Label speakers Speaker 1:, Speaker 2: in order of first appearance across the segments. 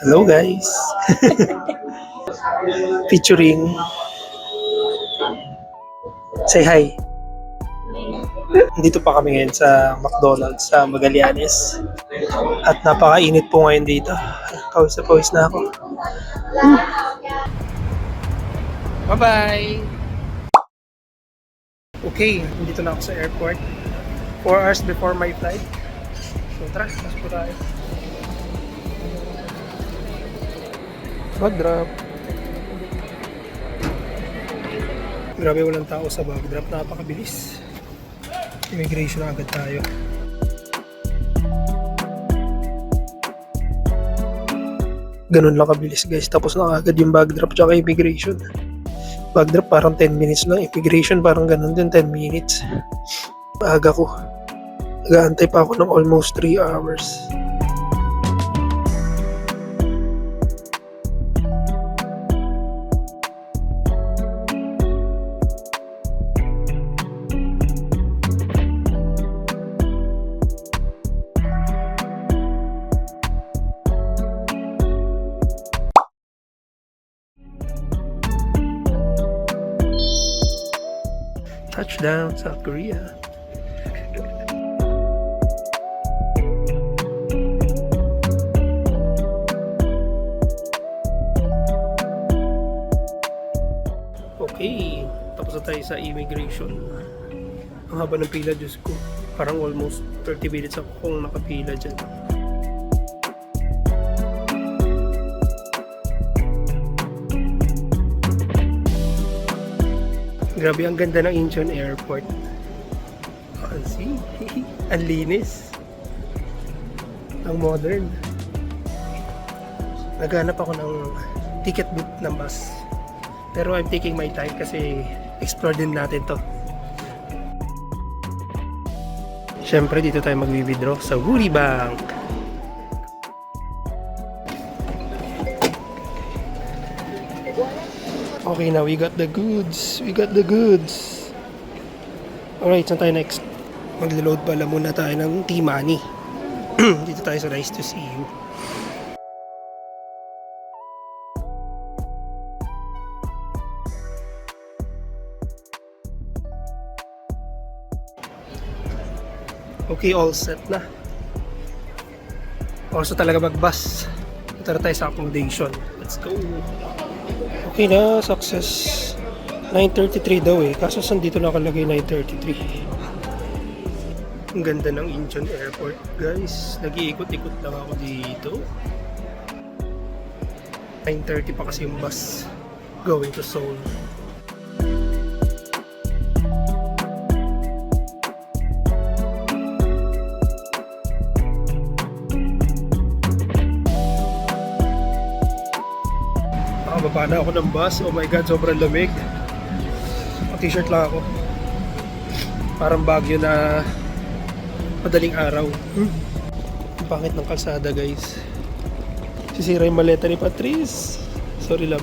Speaker 1: Hello guys! Featuring Say hi! Dito pa kami ngayon sa McDonald's sa Magallanes. At napakainit po ngayon dito. Pawis na pawis na ako. Bye-bye! Okay, nandito na ako sa airport. 4 hours before my flight. So tara, pasok po tayo. Backdrop. Grabe, walang tao sa backdrop. Napakabilis. Immigration na agad tayo. Ganun lang kabilis guys. Tapos na agad yung backdrop tsaka immigration. Backdrop parang 10 minutes lang. Immigration parang ganun din, 10 minutes. Maaga ko. Nag-aantay pa ako ng almost 3 hours. Touchdown, South Korea. Okay, tapos na tayo sa immigration. Ang haba ng pila, Diyos ko. Parang almost 30 minutes ako kung nakapila dyan. Grabe, ang ganda ng Incheon Airport. See? Ang linis. Ang modern. Naghanap ako ng ticket booth ng bus. Pero I'm taking my time kasi explore din natin to. Siyempre dito tayo mag-withdraw sa Woori Bank. Okay, now we got the goods. We got the goods. Alright, saan tayo next? Maglo-load pala muna tayo ng T-Money. Dito tayo sa Nice to See You. Okay, all set na. Also talaga mag-bus. Tara tayo sa accommodation. Let's go. Okay na, success. 9:33 daw eh. Kaso saan dito nakalagay 9:33? Ang ganda ng Incheon Airport, guys. Nag-iikot-ikot lang ako dito. 9:30 pa kasi yung bus going to Seoul. Nakababa na ako ng bus. Oh my god, sobrang lamig. T-shirt lang ako. Parang Baguio na madaling araw. Ang pangit ng kalsada, guys. Sisira yung maleta ni Patrice. Sorry love.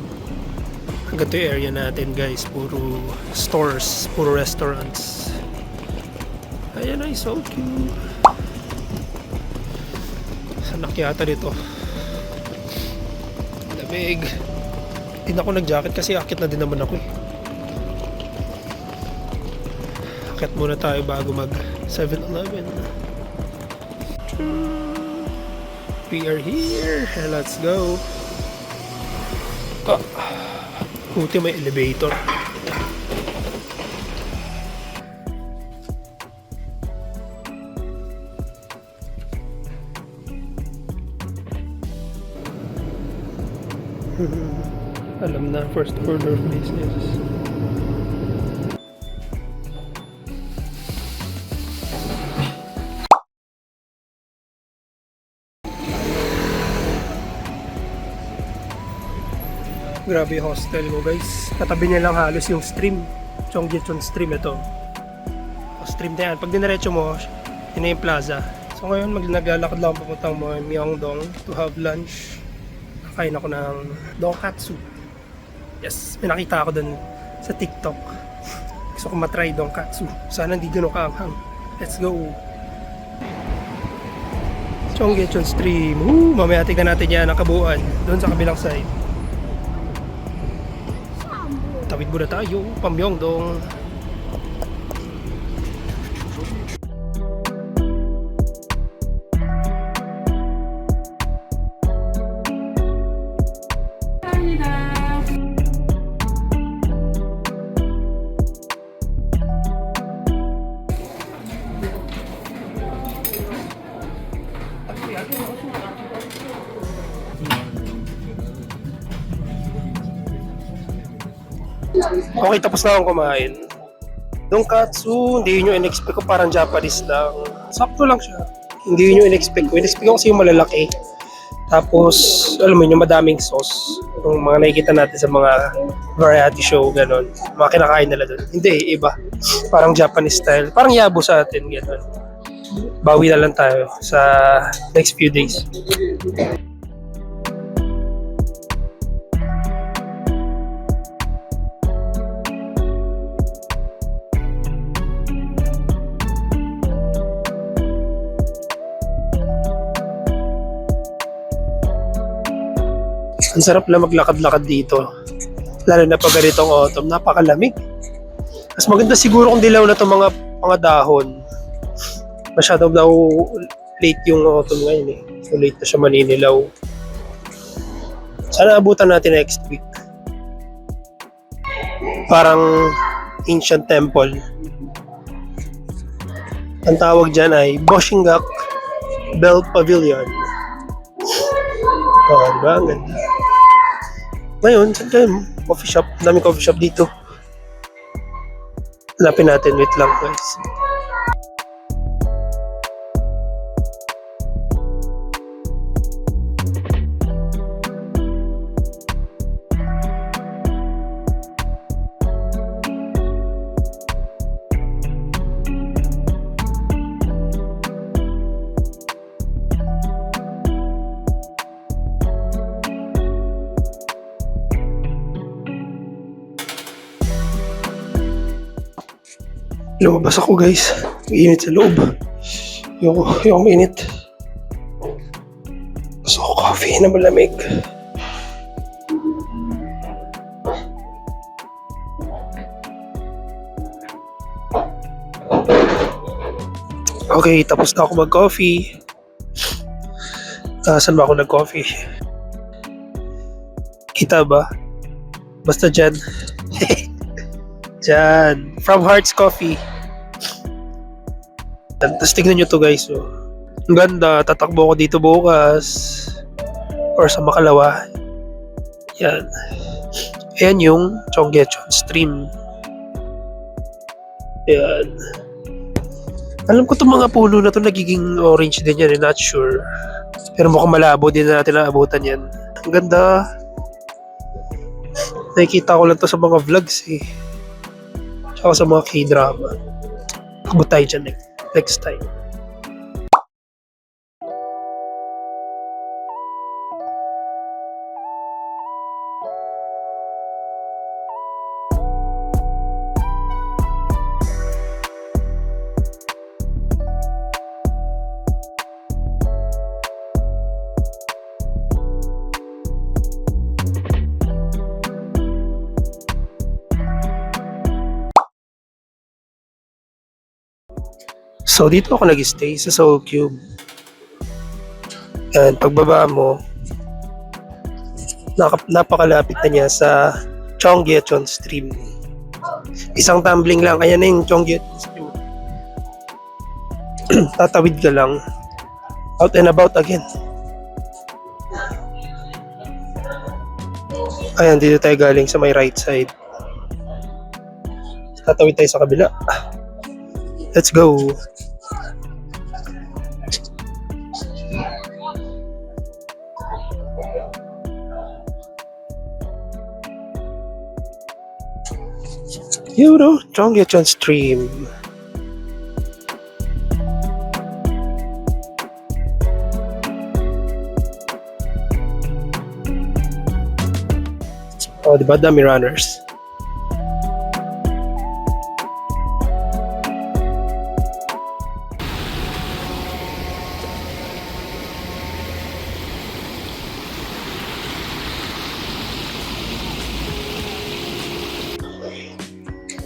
Speaker 1: Hanggang to yung area natin, guys. Puro stores, puro restaurants. Ayan ay, so cute. Sanak yata dito. Lamig. Hindi na ako nag-jacket kasi akit na din naman ako eh. Akit muna tayo bago mag 7-Eleven. We are here. Let's go. Buti may elevator. Alam na, first order of business. Grabe yung hostel mo, guys. Katabi niya lang halos yung stream. Cheonggyecheon stream ito. O stream na yan. Pag diniretso mo, yun na yung plaza. So ngayon naglalakad lang papuntang Myeongdong to have lunch. Kain ako ng Donkatsu. Yes, may nakita ako dun sa TikTok. Gusto ko matry Donkatsu. Sana hindi ganun kaanghang. Let's go. Cheonggyecheon Stream. Mamaya tignan natin yan ang kabuuan doon sa kabilang side. Tawid muna tayo, Pamyongdong. Okay, tapos na akong kumain. Donkatsu, hindi yun yung in-expect ko, parang Japanese lang. Sakto lang siya. Hindi yun yung in-expect ko. In-expect ko kasi yung malalaki. Tapos, alam mo yun, yung madaming sauce. Yung mga nakikita natin sa mga variety show, gano'n. Mga kinakain nila doon. Hindi, iba. Parang Japanese style. Parang yabo sa atin, gano'n. Bawi na lang tayo sa next few days. Ang sarap lang maglakad-lakad dito. Lalo na pag ganitong autumn, napakalamig. Mas maganda siguro kung dilaw na itong mga dahon. Masyadong daw late yung autumn ngayon eh. So late na siya maninilaw. Sana abutan natin next week. Parang ancient temple. Ang tawag dyan ay Boshingak Bell Pavilion. Oh, diba? Ang ganda. Ngayon, saan kayo? Coffee shop. Daming coffee shop dito. Hanapin natin. Wait lang, guys. Lumabas ako, guys. Mainit sa loob. Yung mainit. Gusto ko coffee na malamig. Okay, tapos na ako mag-coffee. Saan ba ako nag-coffee? Kita ba? Basta dyan. Dyan. From Hearts Coffee. Tapos tignan nyo to, guys. Oh. Ang ganda. Tatakbo ko dito bukas. Or sa Makalawa. Yan. Ayan yung Cheonggyecheon Stream. Ayan. Alam ko itong mga puno na to nagiging orange din yan. Not sure. Pero mukhang malabo din na natin naabutan yan. Ang ganda. Nakikita ko lang to sa mga vlogs eh. Tsaka sa mga K-drama. Abot tayo dyan next time. So, dito ako nag-stay sa Seoul Cube. And pagbaba mo, napakalapit na niya sa Cheonggyecheon Stream. Isang tumbling lang. Ayan na yung Cheonggyecheon Stream. Tatawid ka lang. Out and about again. Ayan, dito tayo galing sa may right side. Tatawid tayo sa kabila. Let's go. You know, Cheonggyecheon Stream. Oh, diba? Dami runners.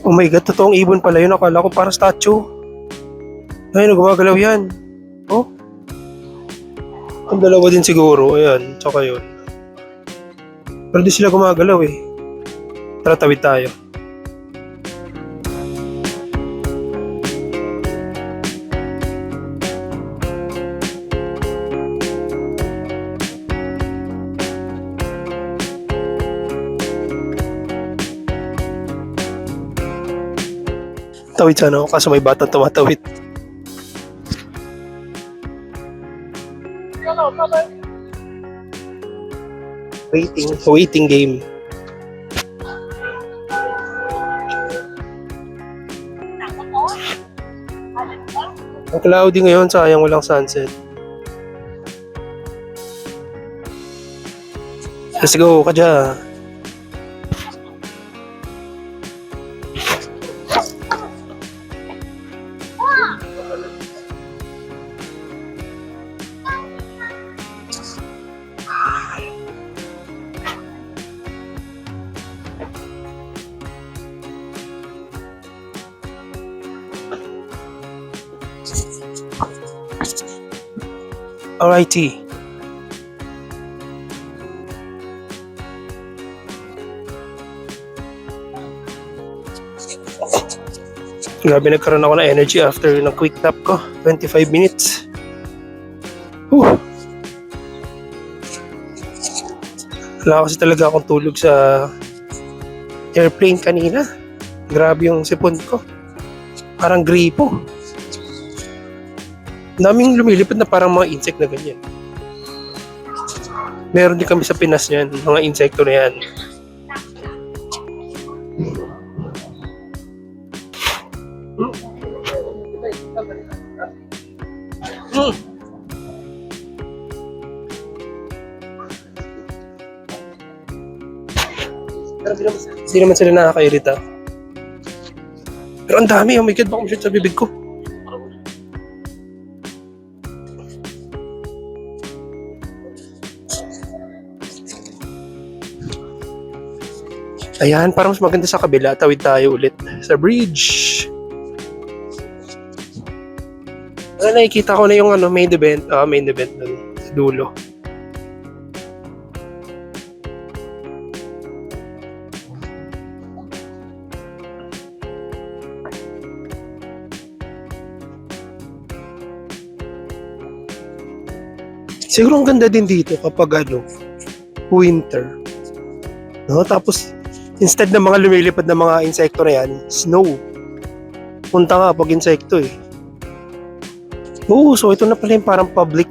Speaker 1: Oh my God, totoong ibon pala yun. Akala ko para statue. Ayun, gumagalaw yan. Oh. Ang dalawa din siguro. Ayan, tsaka yun. Pero di sila gumagalaw eh. Tara, tawid tayo. Tawid sana ako kaso may batang tumatawid. Waiting game. Ang cloudy ngayon, sayang walang sunset. Let's go, Kadya. Alrighty. Grabe, nagkaroon ako ng energy after ng quick nap ko. 25 minutes. Whew. Wala kasi talaga akong tulog sa airplane kanina. Grabe yung sipon ko. Parang gripo. Daming lumilipad na parang mga insect na ganyan. Meron din kami sa Pinas yan, mga insekto na yan. Hindi naman sila nakakairita. Pero ang dami, oh my God, baka masyad sa bibig ko. Ayan, parang mas maganda sa kabila. Tawid tayo ulit sa bridge. Nakikita ko na yung main event dun, sa dulo. Siguro ang ganda din dito kapag winter. No, tapos instead ng mga lumilipad na mga insekto na yan, snow. Punta nga pag insekto eh. Oo, so ito na pala yung parang public,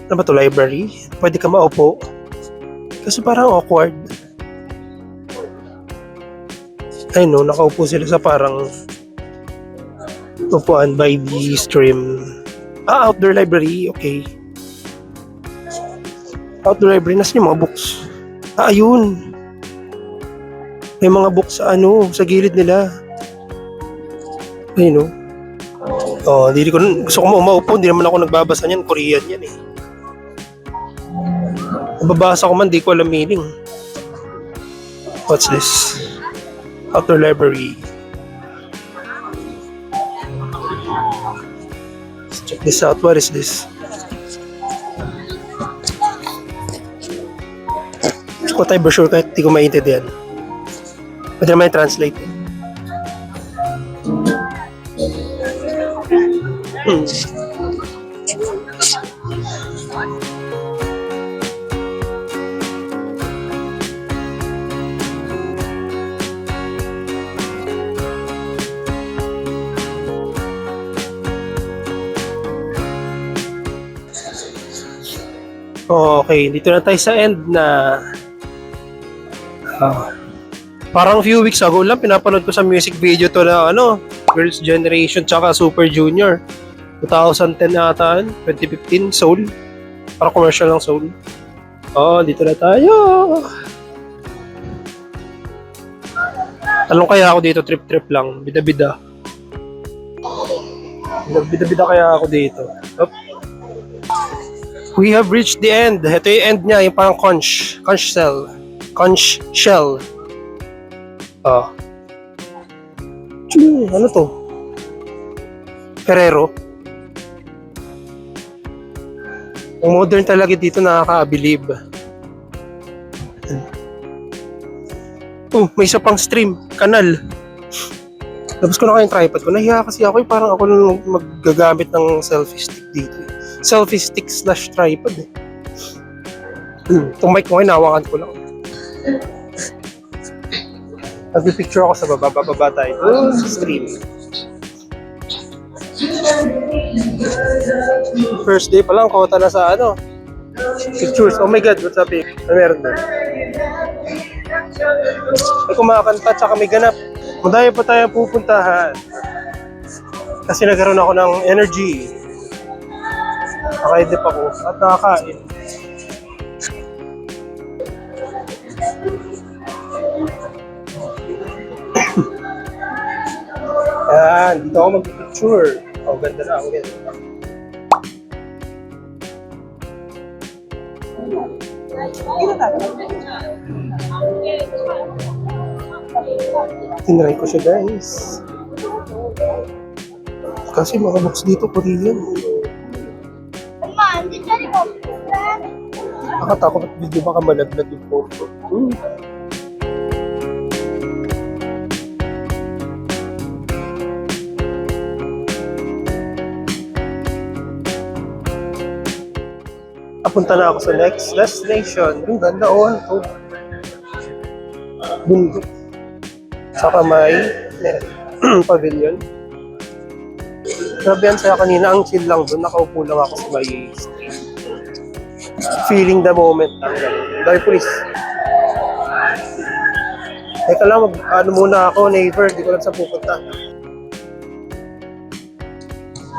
Speaker 1: ano ba to, library? Pwede ka maupo. Kasi parang awkward. Ay no, nakaupo sila sa parang upuan by the stream. Outdoor library, okay. Outdoor library, nasa yung mga books. Ayun. May mga books sa sa gilid nila. Ayun, no? Gusto ko maupo, hindi naman ako nagbabasa niyan, Korean yan eh. Nababasa ko man, di ko alam meaning. What's this? Outdoor library. Let's check this out. What is this? Gusto ko tayo brochure kahit di ko maintindihan. Pwede naman i-translate. Okay, dito na tayo sa end na parang few weeks ago lang pinapanood ko sa music video to na Girls' Generation tsaka Super Junior 2010 ata, 2015, Soul. Parang commercial ng Soul. Dito na tayo. Anong kaya ako dito? Trip lang. Bida-bida. Bida-bida kaya ako dito. We have reached the end. Ito yung end niya, yung parang conch shell. Ano to? Ferrero. Ang modern talaga dito, nakaka-believe. Oh, may isa pang stream, kanal. Labas ko na kayong tripod ko. Nahiya kasi ako, parang ako lang maggagamit ng selfie stick dito. Selfie stick / tripod eh. Itong mic ko ngayon, nawakan ko lang. Nag-picture ako sa baba tayo. Sa stream. First day pa lang, kota na sa ano. Pictures. Oh my God, what's up eh? Ano meron doon? May kumakanta, tsaka may ganap. Madaya pa tayo pupuntahan. Kasi nagkaroon ako ng energy. Nakaidip ako at nakakain. Ayan, dito ako mag-picture. Oh, ganda na ako yan. Tinry ko siya, guys. Kasi mga box dito, Korean. Nakatakot at video baka malaglag yung photo. Papunta na ako sa next destination. Yung ganda, ano to? Bundok. Saka may pavilion. Grabe yan saya kanina. Ang chill lang doon. Nakaupo lang ako sa may street. Feeling the moment. Dahil police. Teka lang, ano muna ako, neighbor. Di ko lang sa pupunta.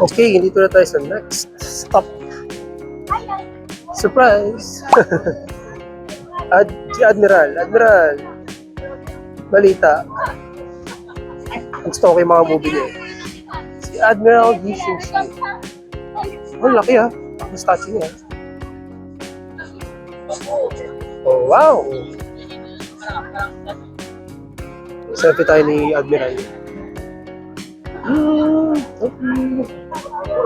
Speaker 1: Okay, dito na tayo sa next stop. Surprise! Si Admiral. Balita. Gusto ko yung mga movie niya. Si Admiral Yi Shang-chi. Oh, laki ah. Ang statue niya. Oh, wow! Selfie tayo ni Admiral.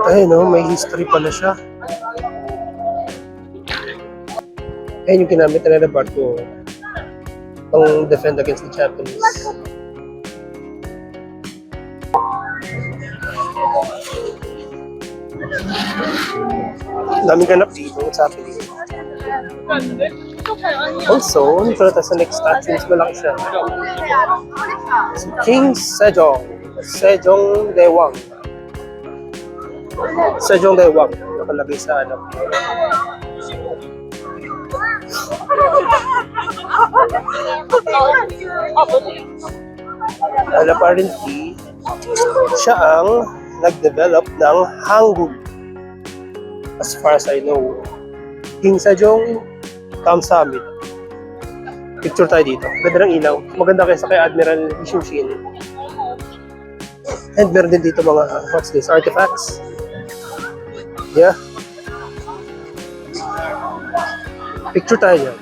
Speaker 1: Ay, no, may history pala siya. Ayun yung ginamit na barko pang defend against the Japanese. Daming ganap dito sa atin. Also, dito na tayo sa next statue. Mas malaki siya. Si King Sejong. Sejong Daewang. Sejong Daewang. Nakalagay sa ano. And apparently, siya ang nag-develop ng Hangul. As far as I know. King Sejong Kamsamit. Picture tayo dito. Ganda ng ilaw. Maganda kaysa kay Admiral Yi Shang-chi. And meron din dito mga, what's this, artifacts. Yeah. Picture tayo dyan.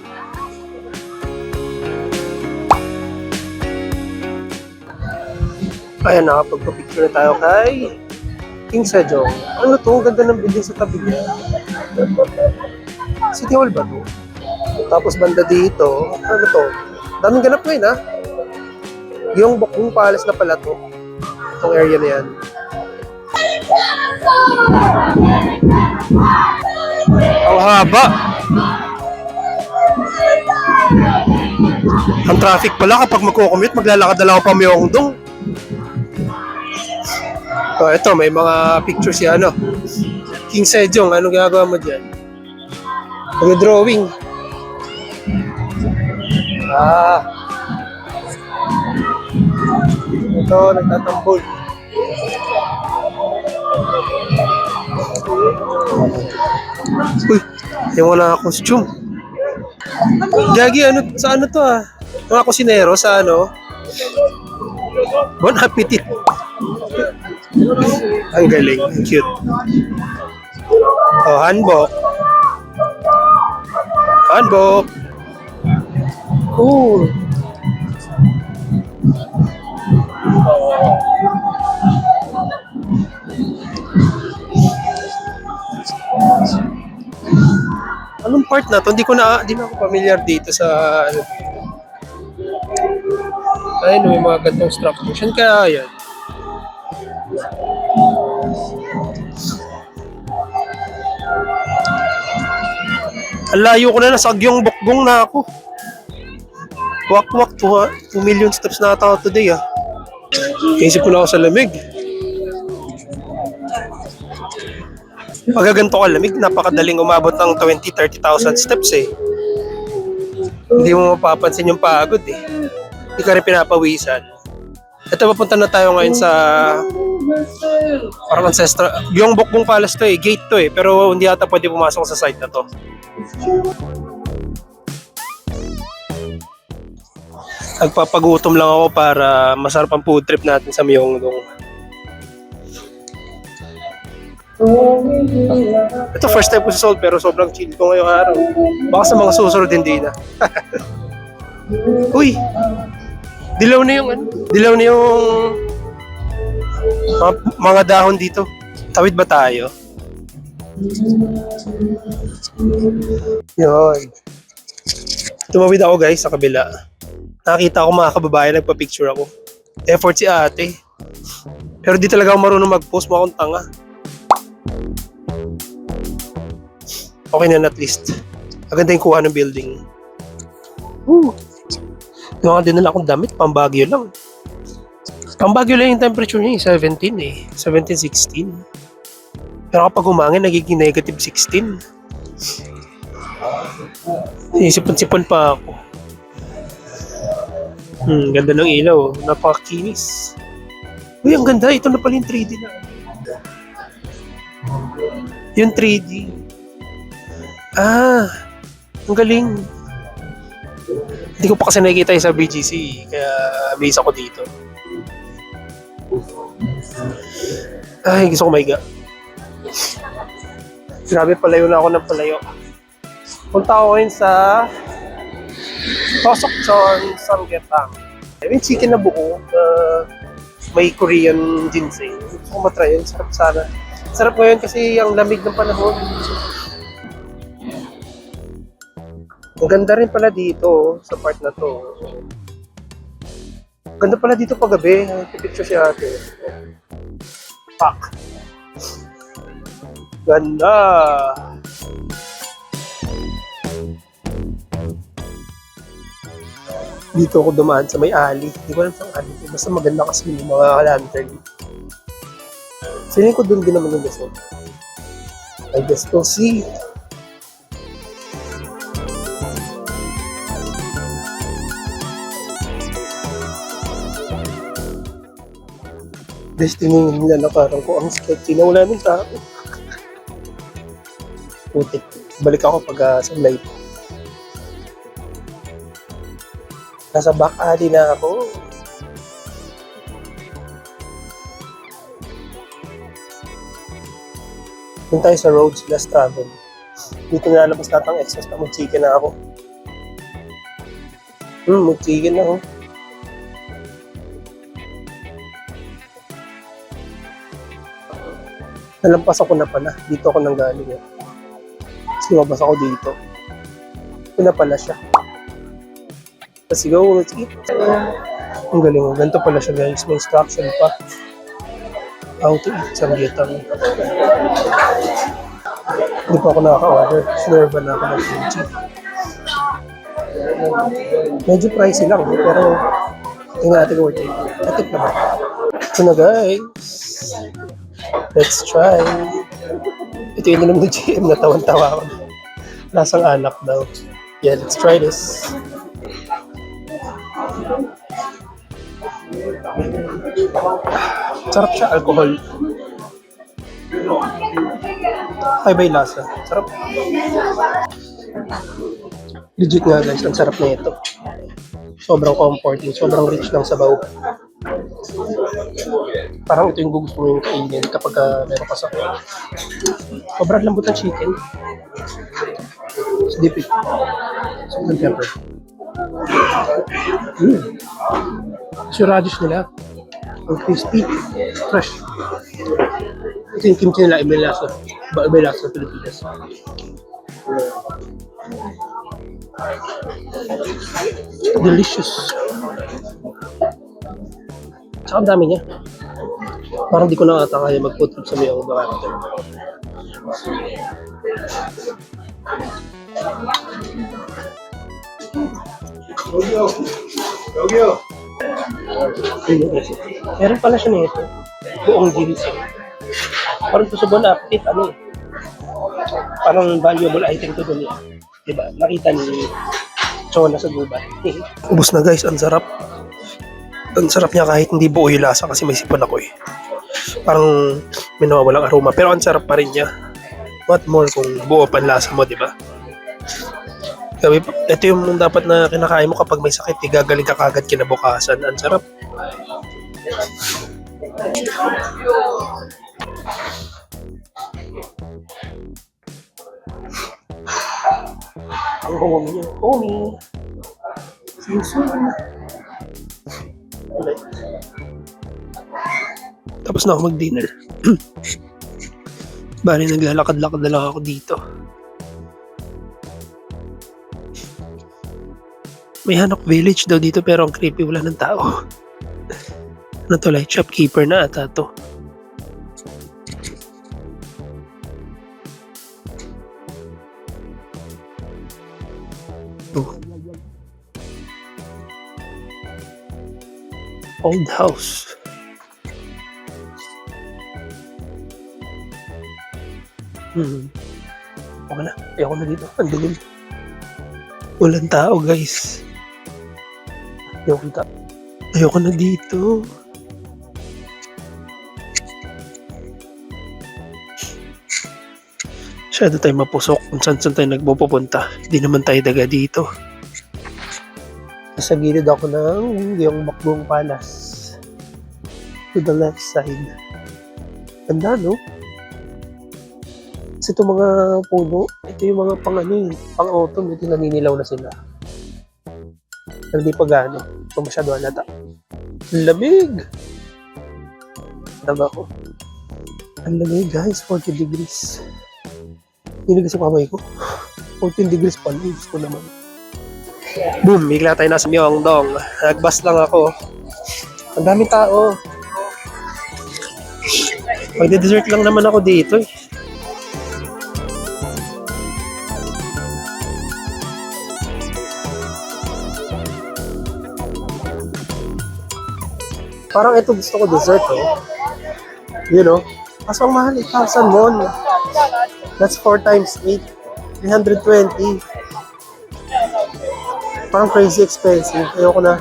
Speaker 1: Ayan, nakapagpa-picture na tayo kay King Sejong. Ano to? Ganda ng building sa tabi niya. City Hall ba to? Tapos banda dito, ano to? Daming ganap ngayon ha. Yung Bokgung Palace na pala to. Itong area na yan. Ang haba! Ang traffic pala kapag magko-commute, maglalakad na lang ako pa Myeongdong. So, ito, may mga pictures si ano. King Sejong, anong ginagawa mo dyan? Nag-drawing. Ito, nagtatambol. Uy, yung wala costume. Gagi, ano, sa ano to ah? Mga kusinero sa ano? Bon appetit. Ang galing, ang cute. Oh, hanbok. Hanbok. Cool. Anong part na to? Hindi na ako familiar dito sa ano. Ayun, may mga gantong structure. Saan kaya yan? Ang layo ko na, nasa Agyong Bokgong na ako. Wak-wak, 2 million steps na ata ako today ah. Isip ko na ako sa lamig. Pag ganito kalamig, napakadaling umabot ng 20,000-30,000 steps eh. Hindi mo mapapansin yung pagod eh. Hindi ka rin pinapawisan. Ito, papunta na tayo ngayon sa parang ancestral. Yung Bokgong Palace to eh, gate to eh. Pero hindi ata pwede pumasok sa site na to. Nagpapagutom lang ako para masarap ang food trip natin sa Myeongdong. Ito first time ko sa Seoul pero sobrang chill ko ngayong araw. Baka sa mga susunod hindi na. Uy! Dilaw na yung mga dahon dito. Tawid ba tayo? Yun. Tumawid ako guys sa kabila. Nakita ko mga kababayan, nagpa-picture ako. Effort si ate. Pero di talaga ako marunong mag-post, mo akong tanga. Okay na at least. Maganda yung kuha ng building. Woo! Yung din nila akong damit, pambagyo lang. Pambagyo lang yung temperature niya, 17 eh. 17, 16. Pero kapag humangin, nagiging negative 16. Isipon-sipon pa ako. Ganda ng ilaw. Napakakinis. Uy, ang ganda. Ito na pala yung 3D na. Yung 3D. Ah, ang galing. Hindi ko pa kasi nakikita yung sa BGC. Kaya base ako dito. Ay, gusto ko maiga. Grabe, palayo na ako ng palayo. Punta ako ngayon sa Tosokchon Samgyetang. I mean, chicken na buo na may Korean ginseng. Gusto ko matry yun. Sarap sana. Sarap ngayon kasi ang lamig ng panahon. Ang ganda rin pala dito sa part na to. Ganda pala dito paggabi. Picture si ate. Pak. Ganda. Dito ako dumaan sa may alley. Hindi ko alam saan alley. Basta maganda kasi yung mga lantern. Feeling ko doon din naman yung gusto. I guess we'll see. Destiny nila na parang ko ang sketchy na wala nang tao. Putik. Balik ako pag sa live. Nasa back alley na ako. Doon tayo sa Rhodes Last Travel. Dito nilalabas lahat ang exhaust na mag-chicken na ako. Mag-chicken na ako. Nalampas ako na pala. Dito ako nang galing. Tapos lumabas ako dito. Ito na pala siya. Let's go, let's eat. Ang galing mo. Ganito pala siya guys. May instruction pa. How to eat samgyetang. Hindi pa ako nakaka-order. Sinerva na ako ng kimchi. Medyo pricey lang. Pero tingnan natin worth it. Atip na ba? Ito na guys. Let's try. Ito yun naman ng GM na tawan-tawa ako. Lasang alak daw. Yeah, let's try this. Sarap siya, alcohol. Ay ba yung lasa? Sarap. Legit nga guys, ang sarap na ito. Sobrang comforting, sobrang rich ng sabaw. Parang ito yung gusto mo yung kainin kapag meron ka sa sobrang lambot ng chicken. It's deep it. Salt and pepper. Yung radish nila. Ang crispy. Fresh. Ito yung kimchi nila. Iba lasa sa Pilipinas. Delicious. Tsaka ang dami niya. Parang di ko na ata kaya mag-food trip sa Myeongdong after. Meron pala siya nito. Buong ginseng. Parang to sa bon appetit, ano eh. Parang valuable item to dun eh. Diba? Nakita ni Chona sa gubat. Ubus na guys, ang sarap. Ang sarap niya kahit hindi buo yung lasa kasi may sipon ako eh. Parang may nawawalang aroma. Pero ang sarap pa rin niya. What more kung buo pa ang lasa mo, di ba? Ito yung dapat na kinakain mo kapag may sakit. Gagaling ka kagad kinabukasan. Ang sarap. Ang humi niya. Humi. Susun. Tapos na ako mag-dinner. Bali, naglalakad-lakad na lang ako dito. May Hanok Village daw dito pero ang creepy, wala ng tao. Ano to, like shopkeeper na ata to. Oh. Old house. Okay na. Ayoko na dito. Ang dilim. Walang tao, guys. Ayoko na dito. Masyado tayo mapusok kung saan tayo nagpupunta. Hindi naman tayo daga dito. Sa gilid ako ng yung Mukbang Palace. To the left side. Ganda, no? Kasi itong mga puno, ito yung mga pang-autumn, ito naninilaw na sila. Pero di pa gano, ito masyado halata. Lamig! Tama ko. Ang lamig guys, 40 degrees. Hinigas yung kamay ko. 14 degrees pa, lives ko naman. Boom! Bigla tayo nasa Myeongdong. Nagbus lang ako. Ang daming tao. Magde-dessert lang naman ako dito eh. Parang ito gusto ko dessert eh. You know? Kaso ang mahal, 8,000 won. That's 4 times 8. 320. Parang crazy expensive. Ayoko na.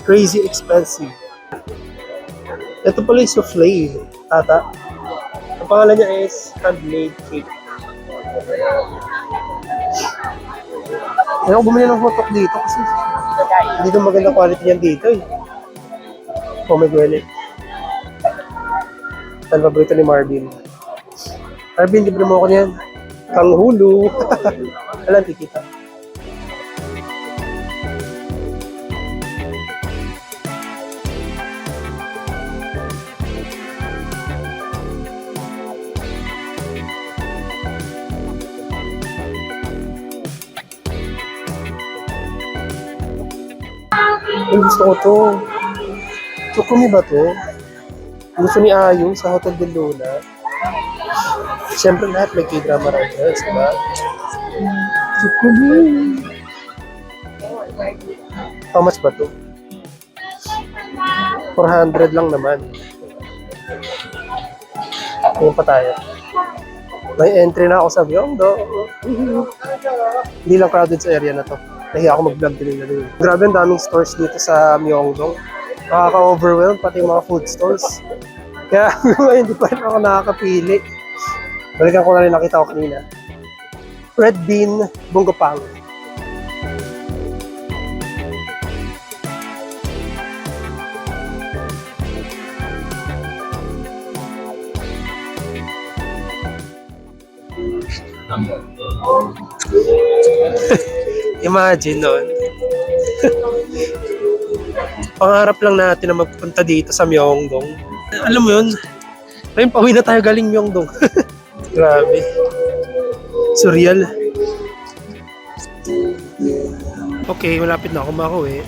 Speaker 1: Crazy expensive. Ito pala yung souffle. Tata. Ang pangalan niya is handmade cake. Ayoko bumili ng hotok dito kasi hindi na magandang quality niyan dito eh. Pomegranate. Ang paborito ni Marvin. Marvin, libre mo ako niyan. Kanghulu. Alam, kikita. Gusto ko to. Tsukumi ba to? Gusto ni Ayong sa Hotel Del Luna. Siyempre lahat may K-drama writers, diba? Tsukumi. How much ba to? 400 lang naman. Ngayon pa tayo. May entry na ako sa Myeongdong. Hindi lang crowded sa area na to. Nahiya ako mag-vlog din nila rin. Grabe, ang daming stores dito sa Myeongdong. Nakaka-overwhelm, pati yung mga food stores. Kaya hindi pa rin ako nakakapili. Balikan ko na rin nakita ko kanina. Red bean, bunggapang. Imagine nun. Pangarap lang natin na magpunta dito sa Myeongdong. Alam mo yun, ngayon pauwi na tayo galing Myeongdong. Grabe. Surreal. Okay, malapit na ako makauwi.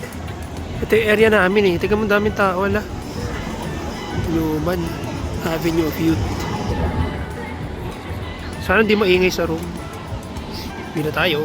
Speaker 1: Ito yung area namin eh. Tingnan mo daming tao, wala. Luman. Avenue of Youth. Sana hindi maingay sa room. Hindi na tayo.